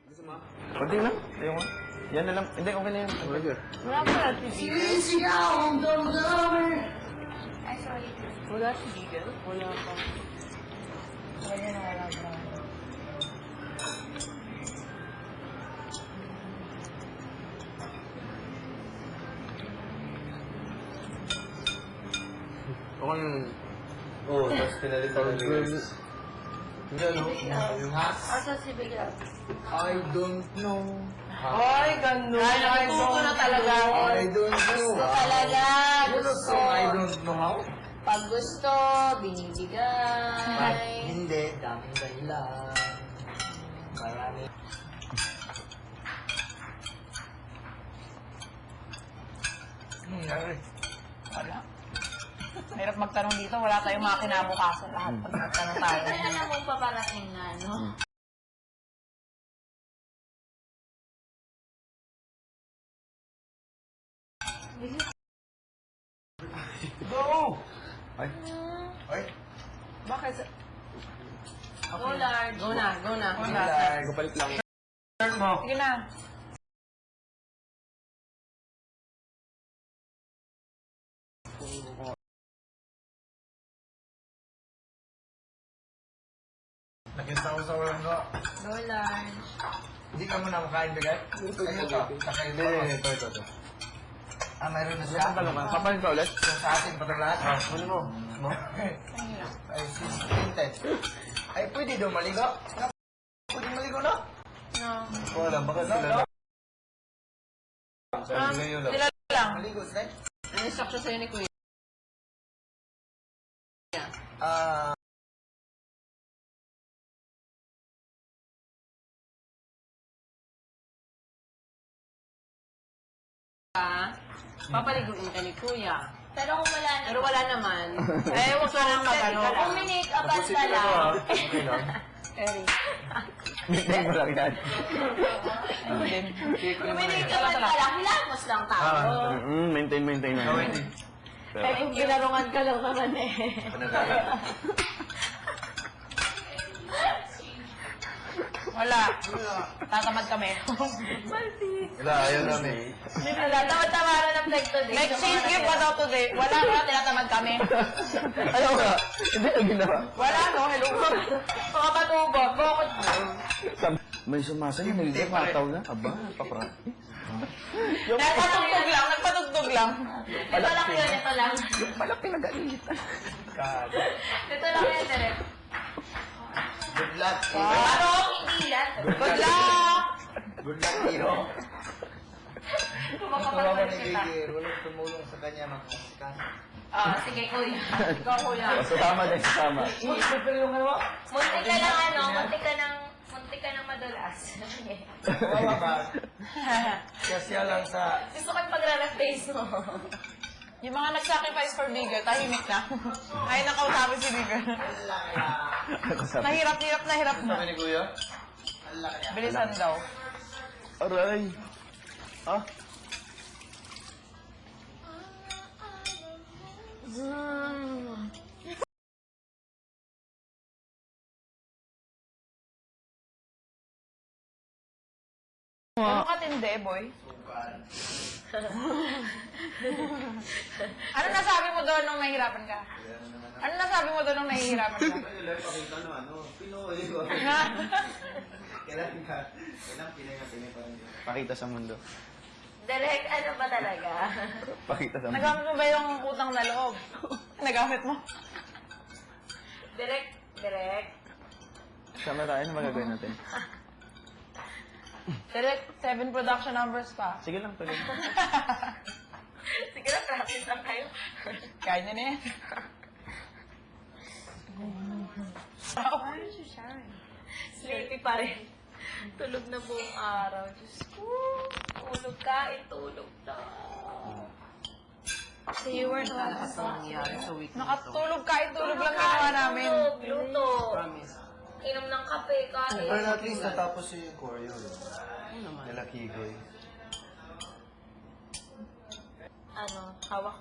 Kunti lang. Ayoko. Yan na lang. Hindi, okay na yan. Wala pa na tigil. Ay, sorry. Wala tigil? Wala pa. Wala na wala pa. Okay. Oo, tapos pinalitan ng lyrics. Yung hats. Asa si Bigla? I don't know. Ay, ganun. Ay, nakatuto na talaga. I don't know. Gusto talaga. Gusto. I don't know how. Pag gusto, binibigay. Hindi, daming dahilan. Marami. Nangyari. Wala. Mahirap magtanong dito. Wala tayong mga kinabukasan lahat pag magtanong tayo. Ay, alam mo pa parating na, no? Go! Ay. Ay. Bakit? Go, Lard. Go na, go na. Kapalit lang. Sige na. Nakita ko sa walang ko. Go, Lard. Hindi ka muna makain bigay? Ayun ito. Ito. Ah, mayroon na siya. Kapalit ka ulit? Yung sa atin pa ito lahat? Ano mo? Mo? Ay, tinted. Ay, pwede daw maligo? Pwede maligo na? No. Wala, baka sila lang. Sila lang. Maligo sila? Ano instruction sa'yo ni Kuya? Ah... Papaliguin ka ni Kuya. Pero kung wala naman. Pero wala naman. Eh, huwag ka nang magano. Kung minute abad ka lang. Okay lang. Eri. Maintain mo lang yan. Kung minute abad ka lang, hilamos lang tao. Maintain na. Eh, kung ginarungan ka lang naman eh. Wala. Tatamad kami. Wala, ayaw namin. Tamad-tamaran ng flag today. Next season gift pa daw today. Wala nga, tinatamad kami. Ayaw ka. Hindi ang ginawa. Wala, no? Hello. Mga patubog. Bakit? May sumasayo, may mataw na. Aba, papra. Nagpatugtog lang. Nagpatugtog lang. Ito lang yun, ito lang. Yung pala pinag-alitan. Ito lang yun, direct. Good luck, Ano? Hindi yan. Good luck! Good luck, Tiro. Kumakapalit kita. Walang tumulong sa kanya makasikas. Sige, Kuya. Ikaw, Kuya. Sasama din, sasama. Muntik ka ng ano, muntik ka ng madulas. Wawa ba? Kasi lang sa... Gusto ko yung pagre-face mo. Yung mga nag-sacrifice for Bigger, tahimik na. Ay, nakausapin si Bigger. Nahirap na. Sabi ni Kuya? Bilisan daw. Aray. Ah? Ano ka tindi, boy? Ano nasabi mo doon nung nahihirapan ka? Ano nasabi mo doon nung nahihirapan ka? Pakita no, Pinoy. Ha? Kailan Pinoy pa rin. Pakita sa mundo. Direct, ano ba talaga? Pakita sa mundo. Nagamit mo ba yung utang na loob? Nagamit mo? Direct. Sama tayo, ano magagawin natin? Direct, 7 production numbers pa. Sige lang, tuloy. Sige na, practice lang kayo. Kaya niya na yan. Sleepy pa rin. Tulog na buong araw. Diyos ko. Tulog ka, tulog na. So you weren't on the nangyari sa week. Nakatulog kahit tulog lang ginawa namin. Luto. Inom ng kape, kain. Pero at least natapos si Coryo. Nila Kigoy. Ano, hawak.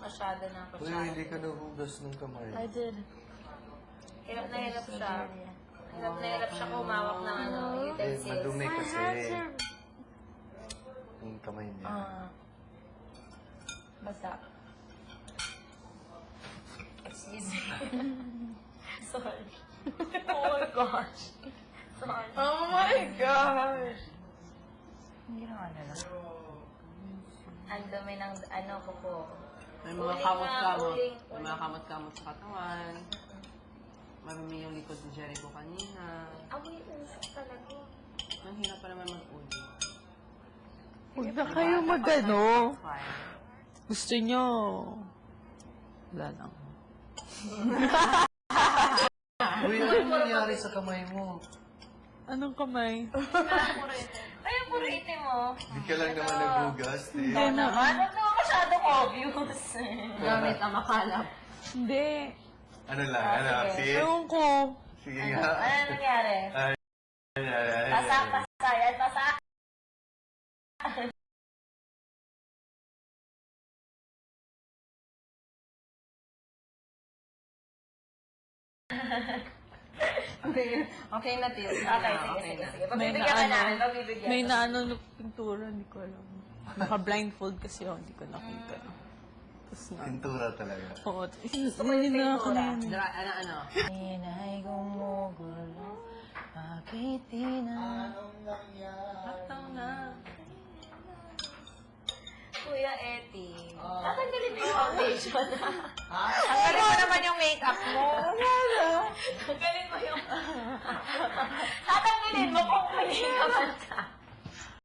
Masyado na ako Uy, siya. hindi ka nahugas ng kamay. I did. Hirap na hirap siya. Hirap na hirap siya kumawak ng ano. madumi kasi. Yung kamay niya. Basta. Excuse me. Sorry. Oh my gosh. Sorry. Oh my gosh! Hindi na nila. Ang dumi ng ano ko po. May mga Uling kamot-kamot. uling. May mga kamot-kamot sa katawan. Marumi yung likod ni Jericho kanina. Amoy usok talaga. Ang hirap pa naman mag-uli. Huwag na kayo magano. Fine. Gusto nyo. Wala lang. Uy, ano nangyari sa kamay mo? Anong kamay? Ay, ang puro itim mo. Hindi ka lang naman naghugas, eh. Hindi na. Ano to? Masyadong obvious. Gamit ang makalap. Hindi. Ano lang, ano? Sige. Ewan ko. Sige nga. Ano nangyari? Ay, Pasa, pasa. Yan, pasa. Okay na, Tio. Okay, sige. Pagbibigyan ka naano. namin, pagbibigyan. May naano na pintura, hindi ko alam. Naka-blindfold kasi ako, hindi ko nakita. Tapos na. pintura talaga. Oo, hindi na ako na yun. Ano? Inay gumugulo, bakit di na? Tataw na. Kuya Eti, tatanggalin mo yung foundation. Tanggalin mo naman yung makeup mo. Tatanggalin mo yung... Tatanggalin mo kung hindi ka banta.